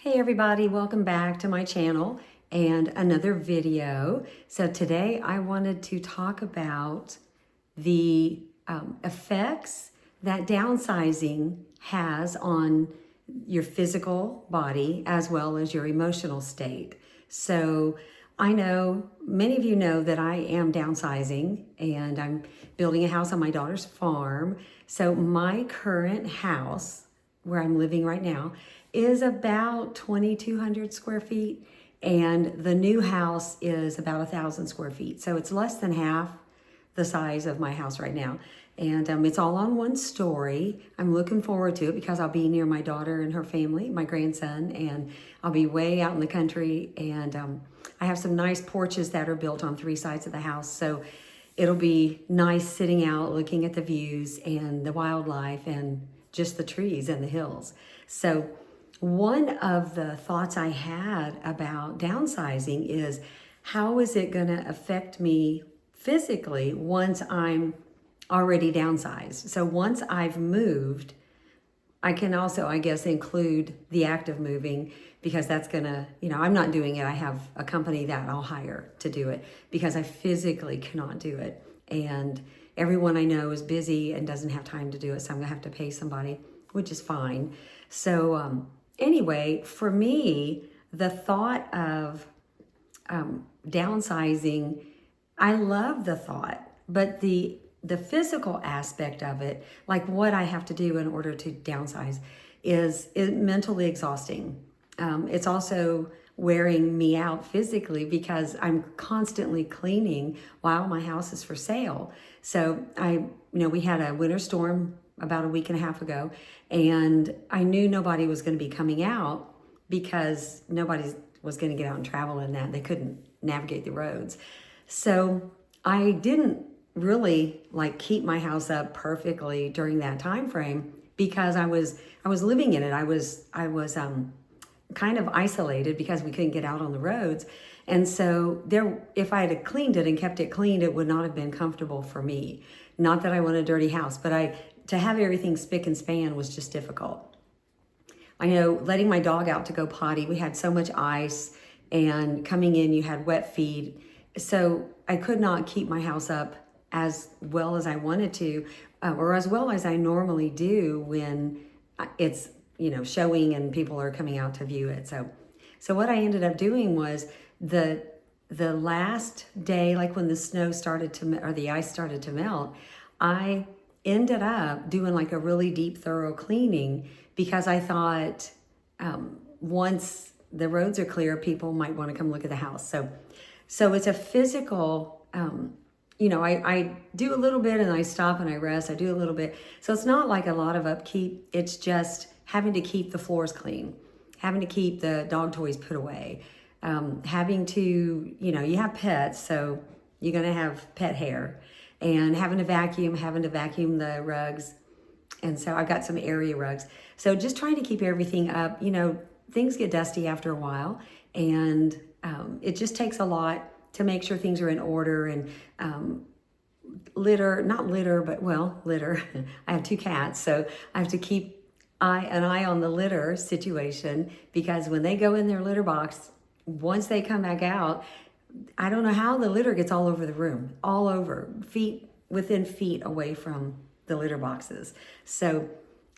Hey everybody, welcome back to my channel and another video. So today I wanted to talk about the effects that downsizing has on your physical body as well as your emotional state. So I know many of you know that I am downsizing and I'm building a house on my daughter's farm. So my current house where I'm living right now is about 2,200 square feet, and the new house is about 1,000 square feet. So it's less than half the size of my house right now. And it's all on one story. I'm looking forward to it because I'll be near my daughter and her family, my grandson, and I'll be way out in the country. And I have some nice porches that are built on three sides of the house. So it'll be nice sitting out, looking at the views and the wildlife and just the trees and the hills. So one of the thoughts I had about downsizing is, how is it going to affect me physically once I'm already downsized? So once I've moved, I can also, I guess, include the act of moving, because that's going to, I'm not doing it. I have a company that I'll hire to do it because I physically cannot do it. And everyone I know is busy and doesn't have time to do it. So I'm going to have to pay somebody, which is fine. So anyway, for me, the thought of downsizing, I love the thought, but the physical aspect of it, like what I have to do in order to downsize, is mentally exhausting. It's also wearing me out physically because I'm constantly cleaning while my house is for sale. So we had a winter storm about a week and a half ago, and I knew nobody was going to be coming out because nobody was going to get out and travel in that. They couldn't navigate the roads. So I didn't really keep my house up perfectly during that time frame because I was living in it. I was kind of isolated because we couldn't get out on the roads. And so if I had cleaned it and kept it clean, it would not have been comfortable for me. Not that I want a dirty house, but to have everything spick and span was just difficult. I know letting my dog out to go potty, we had so much ice, and coming in, you had wet feet. So I could not keep my house up as well as I wanted to, or as well as I normally do when it's, showing and people are coming out to view it. So what I ended up doing was the last day, like when the snow started to, or the ice started to melt, I ended up doing a really deep, thorough cleaning because I thought once the roads are clear, people might want to come look at the house. So it's a physical, I do a little bit and I stop and I rest. I do a little bit. So it's not like a lot of upkeep. It's just having to keep the floors clean, having to keep the dog toys put away, having to, you have pets, so you're going to have pet hair, and having to vacuum the rugs. And so I've got some area rugs. So just trying to keep everything up. Things get dusty after a while, and it just takes a lot to make sure things are in order. And litter. I have two cats, so I have to keep an eye on the litter situation, because when they go in their litter box, once they come back out, I don't know how the litter gets all over the room, all over, within feet away from the litter boxes. So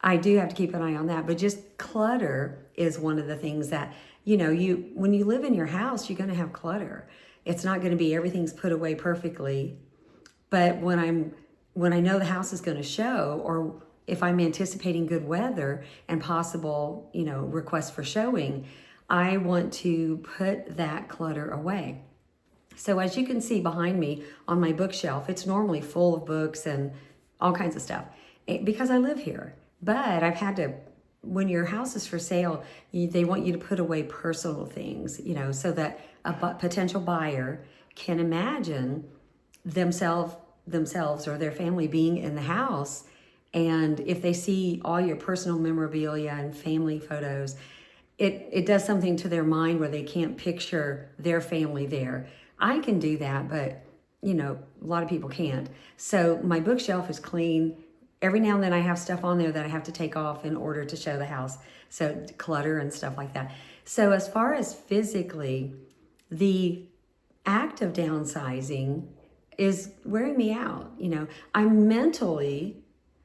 I do have to keep an eye on that. But just clutter is one of the things that, when you live in your house, you're going to have clutter. It's not going to be everything's put away perfectly. But when I know the house is going to show, or if I'm anticipating good weather and possible, requests for showing, I want to put that clutter away. So as you can see behind me on my bookshelf, it's normally full of books and all kinds of stuff because I live here. But I've had to, when your house is for sale, they want you to put away personal things, so that a potential buyer can imagine themselves or their family being in the house. And if they see all your personal memorabilia and family photos, it does something to their mind where they can't picture their family there. I can do that, but a lot of people can't. So my bookshelf is clean. every now and then I have stuff on there that I have to take off in order to show the house. So clutter and stuff like that. So as far as physically, the act of downsizing is wearing me out. I'm mentally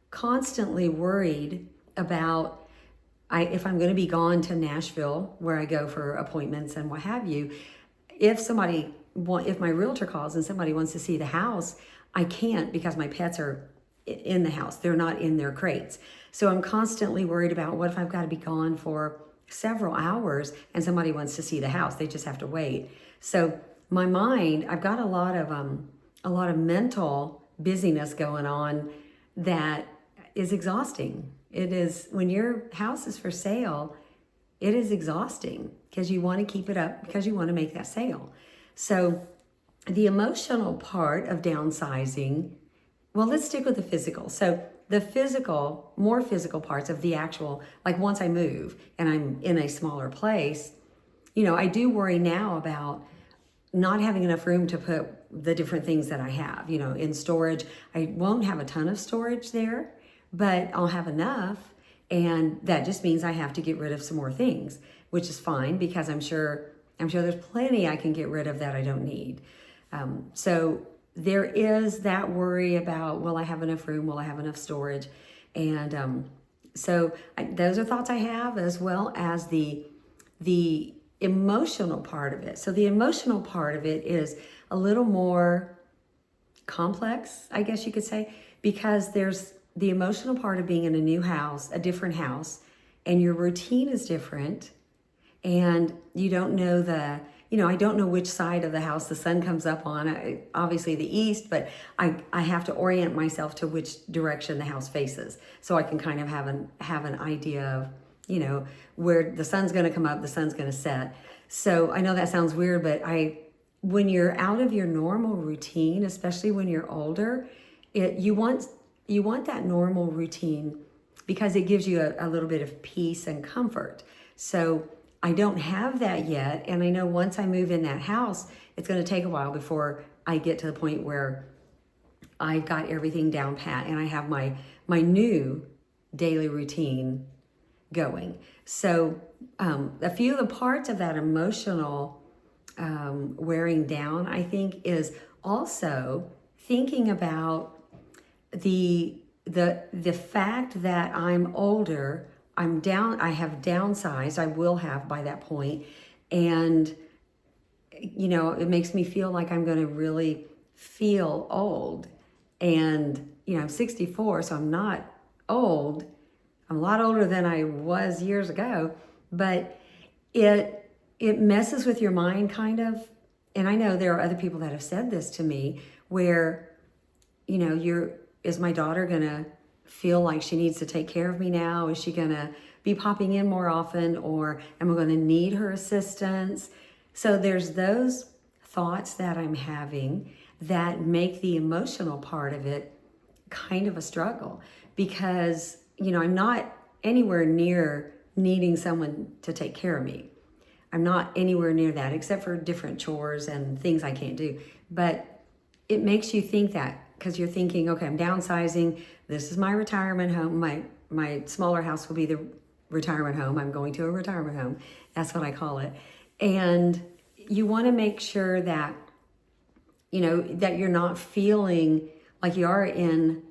constantly worried about if I'm going to be gone to Nashville, where I go for appointments and what have you. If my realtor calls and somebody wants to see the house, I can't because my pets are in the house. They're not in their crates. So I'm constantly worried about what if I've got to be gone for several hours and somebody wants to see the house. They just have to wait. So my mind, I've got a lot of mental busyness going on that is exhausting. It is, when your house is for sale, it is exhausting because you want to keep it up because you want to make that sale. So the emotional part of downsizing, well, let's stick with the physical. So the more physical parts of the actual, like once I move and I'm in a smaller place, I do worry now about not having enough room to put the different things that I have, in storage. I won't have a ton of storage there, but I'll have enough. And that just means I have to get rid of some more things, which is fine because I'm sure there's plenty I can get rid of that I don't need. So there is that worry about, will I have enough room? Will I have enough storage? And those are thoughts I have, as well as the emotional part of it. So the emotional part of it is a little more complex, I guess you could say, because there's the emotional part of being in a new house, a different house, and your routine is different, and you don't know I don't know which side of the house the sun comes up on, obviously the east, but I have to orient myself to which direction the house faces. So I can kind of have an idea of, where the sun's going to come up, the sun's going to set. So I know that sounds weird, but when you're out of your normal routine, especially when you're older, you want that normal routine because it gives you a little bit of peace and comfort. So I don't have that yet. And I know once I move in that house, it's going to take a while before I get to the point where I've got everything down pat and I have my new daily routine going. So a few of the parts of that emotional wearing down, I think, is also thinking about the fact that I'm older. I have downsized, I will have by that point. And, it makes me feel like I'm going to really feel old. And, I'm 64, so I'm not old. I'm a lot older than I was years ago, but it messes with your mind kind of. And I know there are other people that have said this to me where, is my daughter going to feel like she needs to take care of me now? Is she going to be popping in more often, or am I going to need her assistance? So there's those thoughts that I'm having that make the emotional part of it kind of a struggle because, I'm not anywhere near needing someone to take care of me. I'm not anywhere near that except for different chores and things I can't do. But it makes you think that because you're thinking, okay, I'm downsizing. This is my retirement home. My smaller house will be the retirement home. I'm going to a retirement home. That's what I call it. And you want to make sure that, that you're not feeling like you are in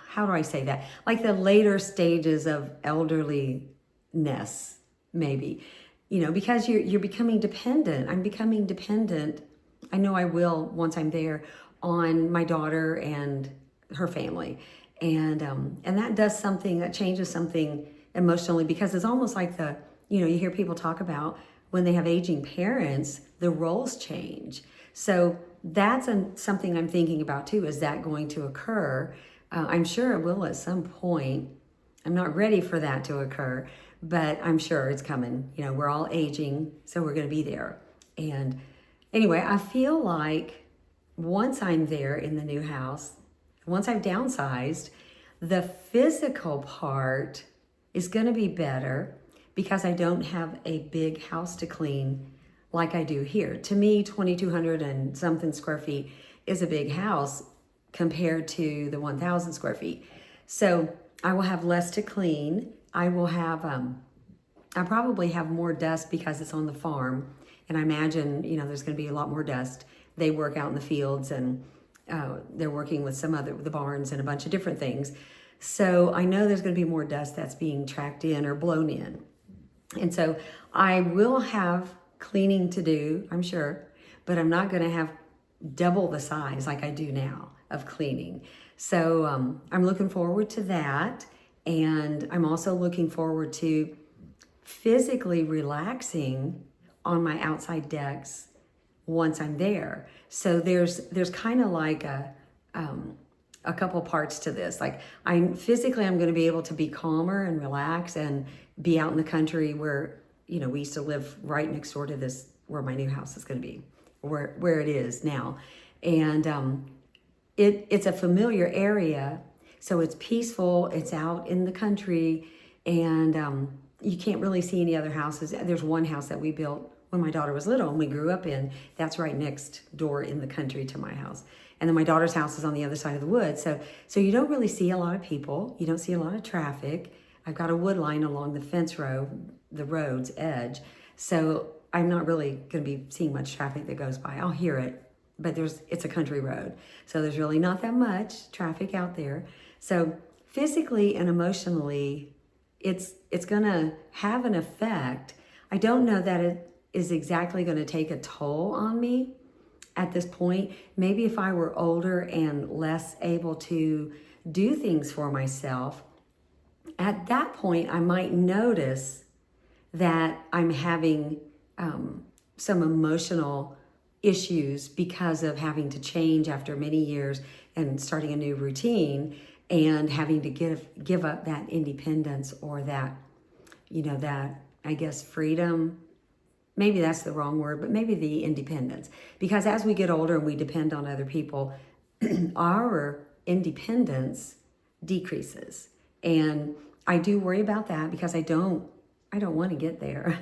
how do I say that? Like the later stages of elderliness, maybe, because you're becoming dependent. I'm becoming dependent. I know I will once I'm there on my daughter and her family. And that does something, that changes something emotionally, because it's almost like you hear people talk about when they have aging parents, the roles change. So that's something I'm thinking about too. Is that going to occur? I'm sure it will at some point. I'm not ready for that to occur, but I'm sure it's coming. We're all aging, so we're going to be there. And anyway, I feel like once I'm there in the new house, once I've downsized, the physical part is going to be better because I don't have a big house to clean like I do here. To me, 2,200 and something square feet is a big house. compared to the 1,000 square feet. So I will have less to clean. I will have, I probably have more dust because it's on the farm. And I imagine, there's going to be a lot more dust. They work out in the fields, and they're working with the barns and a bunch of different things. So I know there's going to be more dust that's being tracked in or blown in. And so I will have cleaning to do, I'm sure, but I'm not going to have double the size like I do now of cleaning. So I'm looking forward to that. And I'm also looking forward to physically relaxing on my outside decks once I'm there. So there's kind of like a couple parts to this. Like I'm going to be able to be calmer and relax and be out in the country where, we used to live right next door to this, where my new house is going to be, where it is now. And it's a familiar area. So it's peaceful. It's out in the country, and you can't really see any other houses. There's one house that we built when my daughter was little and we grew up in. That's right next door in the country to my house. And then my daughter's house is on the other side of the woods. So you don't really see a lot of people. You don't see a lot of traffic. I've got a wood line along the fence row, the road's edge. So I'm not really going to be seeing much traffic that goes by. I'll hear it, but it's a country road. So there's really not that much traffic out there. So physically and emotionally, it's going to have an effect. I don't know that it is exactly going to take a toll on me at this point. Maybe if I were older and less able to do things for myself, at that point I might notice that I'm having some emotional issues because of having to change after many years and starting a new routine and having to give up that independence or that, that, I guess, freedom. Maybe that's the wrong word, but maybe the independence. Because as we get older and we depend on other people, our independence decreases. And I do worry about that because I don't want to get there.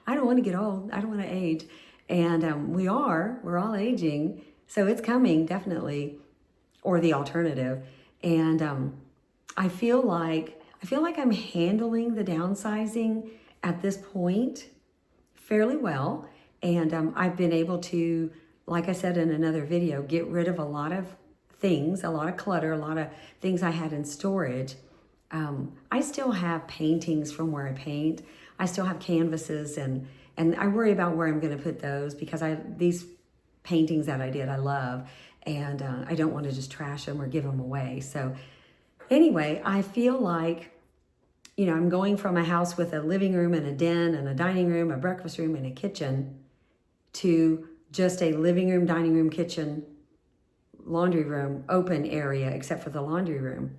I don't want to get old. I don't want to age. And we're all aging. So it's coming, definitely, or the alternative. And I feel like I'm handling the downsizing at this point fairly well. And I've been able to, like I said in another video, get rid of a lot of things, a lot of clutter, a lot of things I had in storage. I still have paintings from where I paint. I still have canvases, and I worry about where I'm going to put those because these paintings that I did, I love, and I don't want to just trash them or give them away. So anyway, I feel like, I'm going from a house with a living room and a den and a dining room, a breakfast room and a kitchen to just a living room, dining room, kitchen, laundry room, open area except for the laundry room.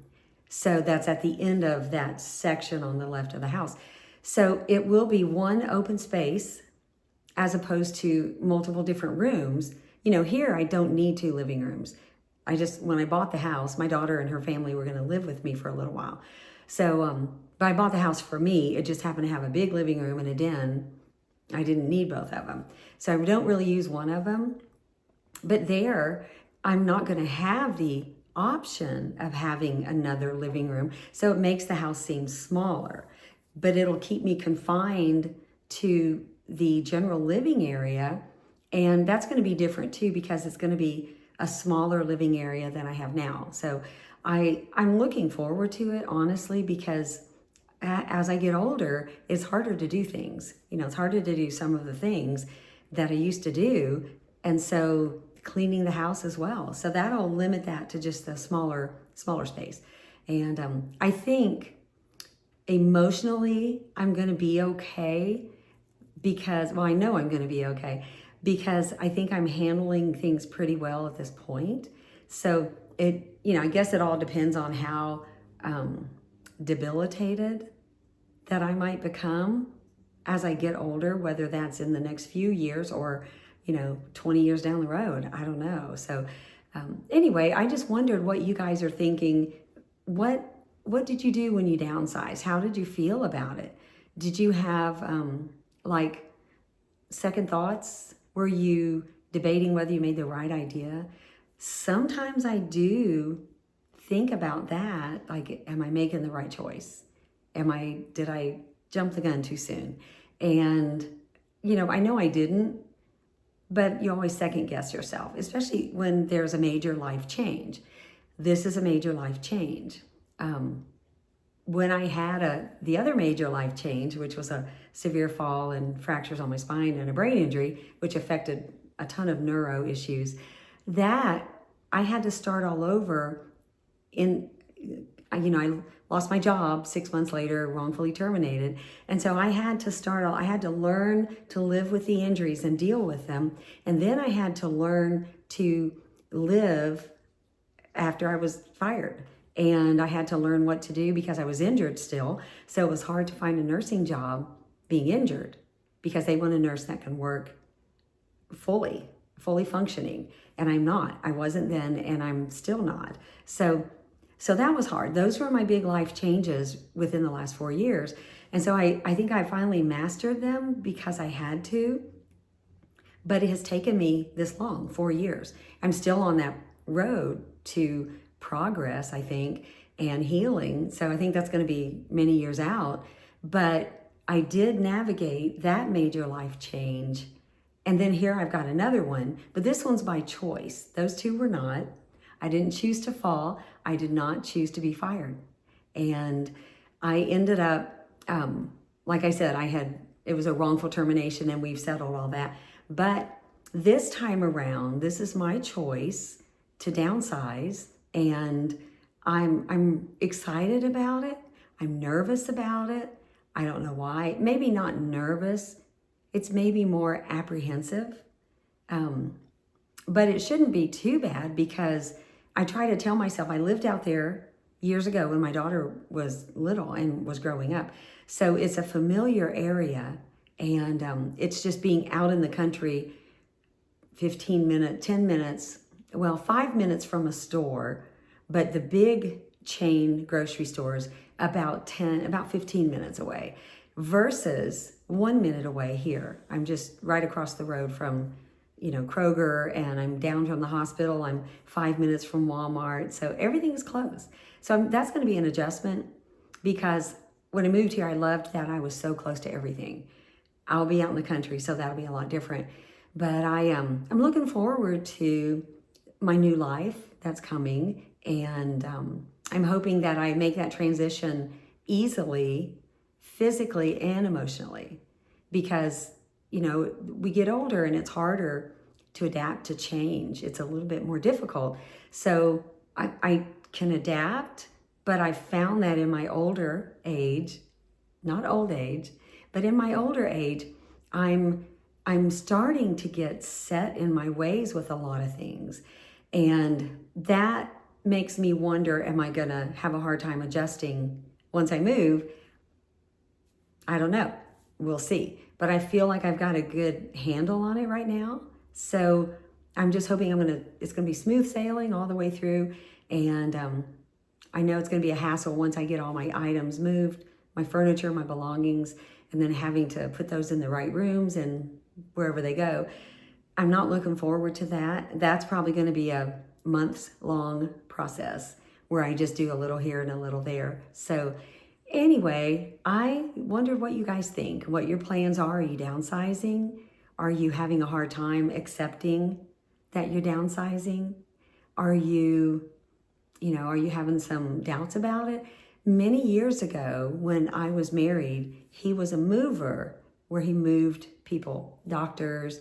So that's at the end of that section on the left of the house. So it will be one open space as opposed to multiple different rooms. Here I don't need 2 living rooms. When I bought the house, my daughter and her family were going to live with me for a little while. So, but I bought the house for me. It just happened to have a big living room and a den. I didn't need both of them. So I don't really use one of them. But there, I'm not going to have the option of having another living room. So it makes the house seem smaller. But it'll keep me confined to the general living area. And that's going to be different too because it's going to be a smaller living area than I have now. So I'm looking forward to it, honestly, because as I get older, it's harder to do things. It's harder to do some of the things that I used to do. And so cleaning the house as well. So that'll limit that to just the smaller space. And I think emotionally, I'm going to be okay because, I know I'm going to be okay because I think I'm handling things pretty well at this point. So I guess it all depends on how debilitated that I might become as I get older, whether that's in the next few years or, 20 years down the road. I don't know. So anyway, I just wondered what you guys are thinking. What did you do when you downsized? How did you feel about it? Did you have second thoughts? Were you debating whether you made the right idea? sometimes I do think about that. Like, am I making the right choice? Did I jump the gun too soon? And, I know I didn't, but you always second guess yourself, especially when there's a major life change. This is a major life change. When I had the other major life change, which was a severe fall and fractures on my spine and a brain injury, which affected a ton of neuro issues, that I had to start all over. I lost my job 6 months later, wrongfully terminated. And so I had to learn to live with the injuries and deal with them. And then I had to learn to live after I was fired. And I had to learn what to do because I was injured still. So it was hard to find a nursing job being injured because they want a nurse that can work fully functioning. And I'm not. I wasn't then, and I'm still not. So that was hard. Those were my big life changes within the last 4 years. And so I think I finally mastered them because I had to. But it has taken me this long, 4 years. I'm still on that road to progress, I think, and healing. So I think that's going to be many years out. But I did navigate that major life change. And then here I've got another one. But this one's by choice. Those two were not. I didn't choose to fall. I did not choose to be fired. And I ended up, like I said, it was a wrongful termination and we've settled all that. But this time around, this is my choice to downsize, and I'm excited about it. I'm nervous about it. I don't know why. Maybe not nervous. It's maybe more apprehensive. But it shouldn't be too bad because I try to tell myself I lived out there years ago when my daughter was little and was growing up. So it's a familiar area, and it's just being out in the country 10 minutes, 5 minutes from a store, but the big chain grocery stores about 15 minutes away versus 1 minute away here. I'm just right across the road from Kroger, and I'm down from the hospital. I'm 5 minutes from Walmart. So everything is close. So that's going to be an adjustment because when I moved here, I loved that I was so close to everything. I'll be out in the country, so that'll be a lot different. But I'm looking forward to my new life that's coming. And I'm hoping that I make that transition easily, physically and emotionally, because we get older and it's harder to adapt to change. It's a little bit more difficult. So I can adapt, but I found that in my older age, not old age, but in my older age, I'm starting to get set in my ways with a lot of things. And that makes me wonder, am I going to have a hard time adjusting once I move? I don't know. We'll see. But I feel like I've got a good handle on it right now. So I'm just hoping it's going to be smooth sailing all the way through. And I know it's going to be a hassle once I get all my items moved, my furniture, my belongings, and then having to put those in the right rooms and wherever they go. I'm not looking forward to that. That's probably going to be a months-long process where I just do a little here and a little there. So anyway, I wonder what you guys think, what your plans are. Are you downsizing? Are you having a hard time accepting that you're downsizing? Are you having some doubts about it? Many years ago, when I was married, he was a mover where he moved people, doctors.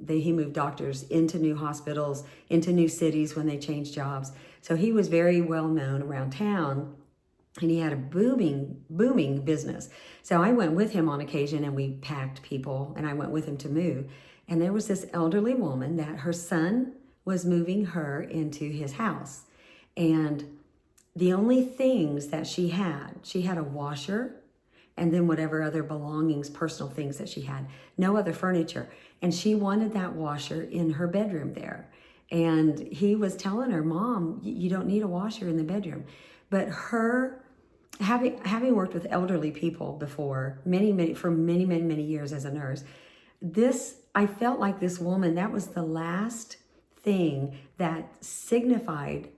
He moved doctors into new hospitals, into new cities when they changed jobs. So he was very well known around town. And he had a booming business. So I went with him on occasion and we packed people, and I went with him to move. And there was this elderly woman that her son was moving her into his house. And the only things that she had a washer and then whatever other belongings, personal things that she had, no other furniture. And she wanted that washer in her bedroom there. And he was telling her, Mom, you don't need a washer in the bedroom. But her, having worked with elderly people before, many years as a nurse, I felt like this woman, that was the last thing that signified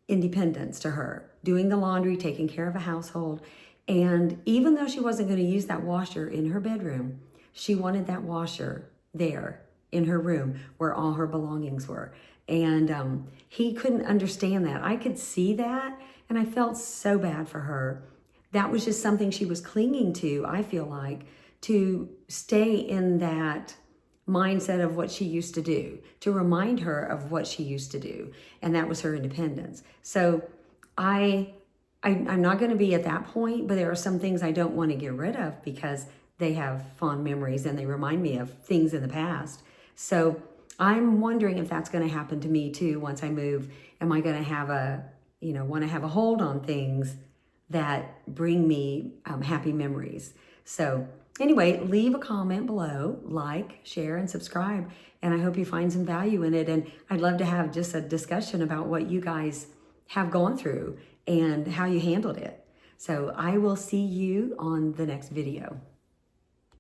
independence to her, doing the laundry, taking care of a household. And even though she wasn't going to use that washer in her bedroom, she wanted that washer there in her room where all her belongings were. And he couldn't understand that. I could see that, and I felt so bad for her. That was just something she was clinging to, I feel like, to stay in that mindset of what she used to do, to remind her of what she used to do. And that was her independence. So I'm not going to be at that point, but there are some things I don't want to get rid of because they have fond memories and they remind me of things in the past. So I'm wondering if that's going to happen to me too once I move. Am I going to have want to have a hold on things that bring me happy memories? So anyway, leave a comment below, like, share, and subscribe. And I hope you find some value in it. And I'd love to have just a discussion about what you guys have gone through and how you handled it. So I will see you on the next video.